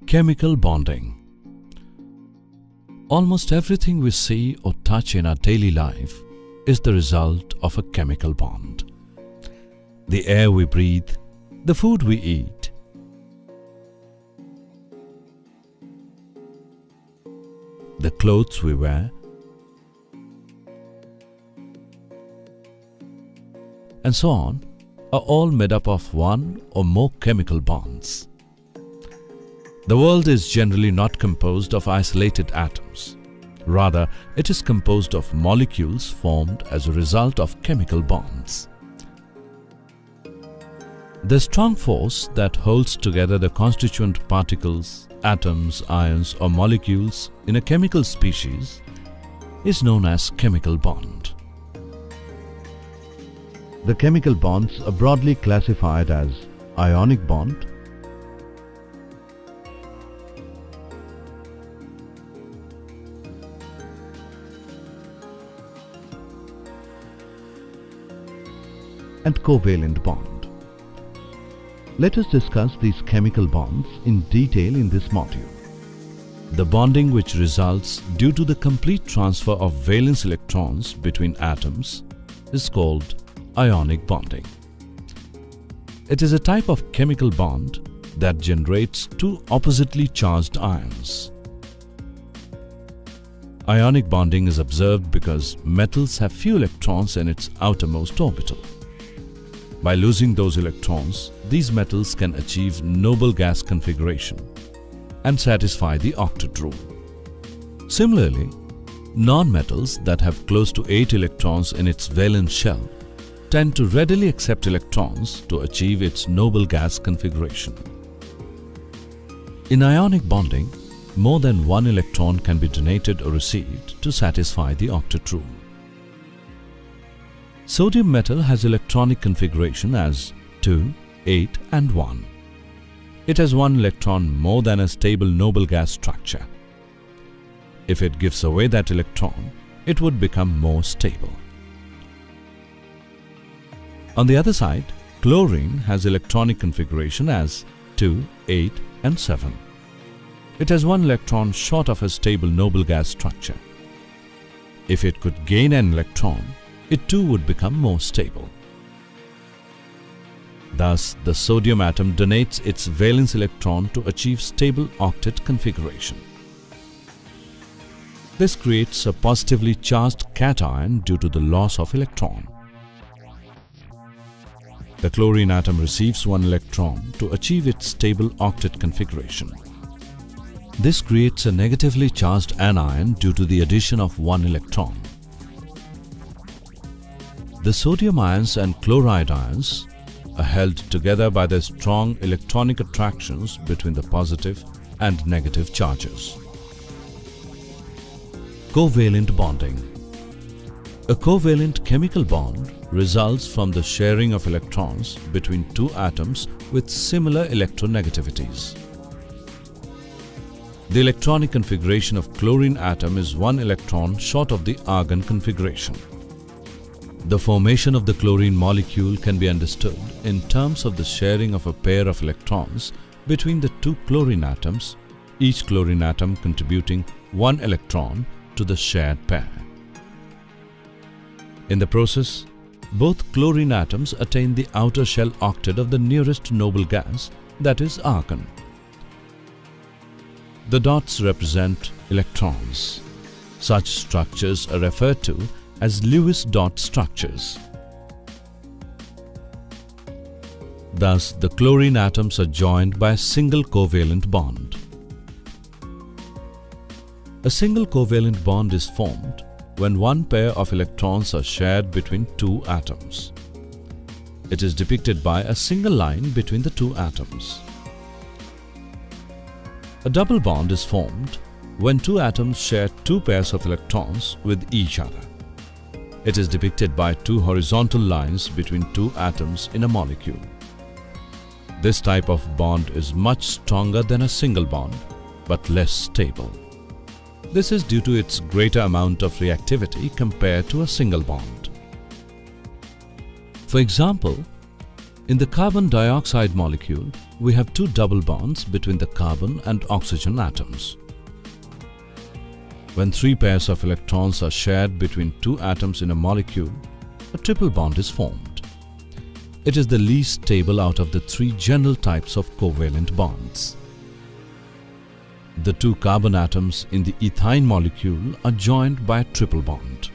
Chemical bonding. Almost everything we see or touch in our daily life is the result of a chemical bond. The air we breathe, the food we eat, the clothes we wear, and so on, are all made up of one or more chemical bonds. The world is generally not composed of isolated atoms. Rather, it is composed of molecules formed as a result of chemical bonds. The strong force that holds together the constituent particles, atoms, ions, or molecules in a chemical species is known as chemical bond. The chemical bonds are broadly classified as ionic bond, and covalent bond. Let us discuss these chemical bonds in detail in this module. The bonding which results due to the complete transfer of valence electrons between atoms is called ionic bonding. It is a type of chemical bond that generates two oppositely charged ions. Ionic bonding is observed because metals have few electrons in its outermost orbital. By losing those electrons, these metals can achieve noble gas configuration and satisfy the octet rule. Similarly, non-metals that have close to 8 electrons in its valence shell tend to readily accept electrons to achieve its noble gas configuration. In ionic bonding, more than one electron can be donated or received to satisfy the octet rule. Sodium metal has electronic configuration as 2, 8 and 1. It has one electron more than a stable noble gas structure. If it gives away that electron, it would become more stable. On the other side, chlorine has electronic configuration as 2, 8 and 7. It has one electron short of a stable noble gas structure. If it could gain an electron, it too would become more stable. Thus, the sodium atom donates its valence electron to achieve stable octet configuration. This creates a positively charged cation due to the loss of electron. The chlorine atom receives one electron to achieve its stable octet configuration. This creates a negatively charged anion due to the addition of one electron. The sodium ions and chloride ions are held together by the strong electronic attractions between the positive and negative charges. Covalent bonding. A covalent chemical bond results from the sharing of electrons between two atoms with similar electronegativities. The electronic configuration of chlorine atom is one electron short of the argon configuration. The formation of the chlorine molecule can be understood in terms of the sharing of a pair of electrons between the two chlorine atoms, each chlorine atom contributing one electron to the shared pair. In the process, both chlorine atoms attain the outer shell octet of the nearest noble gas, that is argon. The dots represent electrons. Such structures are referred to as Lewis dot structures. Thus, the chlorine atoms are joined by a single covalent bond. A single covalent bond is formed when one pair of electrons are shared between two atoms. It is depicted by a single line between the two atoms. A double bond is formed when two atoms share two pairs of electrons with each other. It is depicted by two horizontal lines between two atoms in a molecule. This type of bond is much stronger than a single bond, but less stable. This is due to its greater amount of reactivity compared to a single bond. For example, In the carbon dioxide molecule, we have two double bonds between the carbon and oxygen atoms. When three pairs of electrons are shared between two atoms in a molecule, a triple bond is formed. It is the least stable out of the three general types of covalent bonds. The two carbon atoms in the ethyne molecule are joined by a triple bond.